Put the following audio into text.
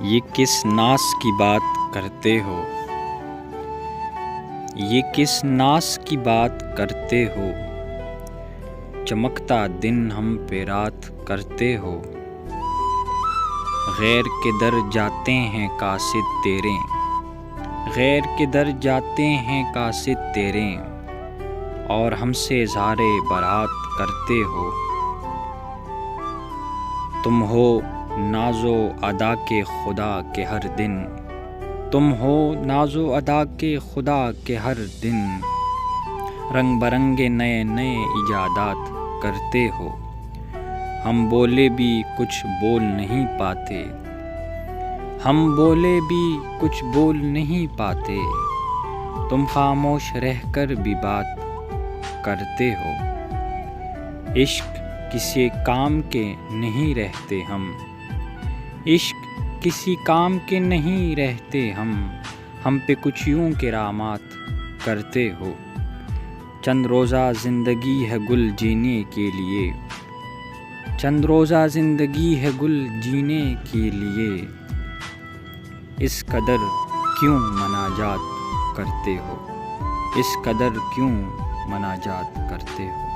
یہ کس ناز کی بات کرتے ہو؟ یہ کس ناز کی بات کرتے ہو؟ چمکتا دن ہم پہ رات کرتے ہو۔ غیر کے در جاتے ہیں قاصد تیرے، غیر کے در جاتے ہیں قاصد تیرے، اور ہم سے اظہار برات کرتے ہو۔ تم ہو ناز و ادا کے خدا کے ہر دن، تم ہو ناز و ادا کے خدا کے ہر دن، رنگ برنگے نئے نئے ایجادات کرتے ہو۔ ہم بولے بھی کچھ بول نہیں پاتے، ہم بولے بھی کچھ بول نہیں پاتے، تم خاموش رہ کر بھی بات کرتے ہو۔ عشق کسی کام کے نہیں رہتے ہم، عشق کسی کام کے نہیں رہتے ہم پہ کچھ یوں کرامات کرتے ہو۔ چند روزہ زندگی ہے گل جینے کے لیے، چند روزہ زندگی ہے گل جینے کے لیے، اس قدر کیوں مناجات کرتے ہو، اس قدر کیوں مناجات کرتے ہو۔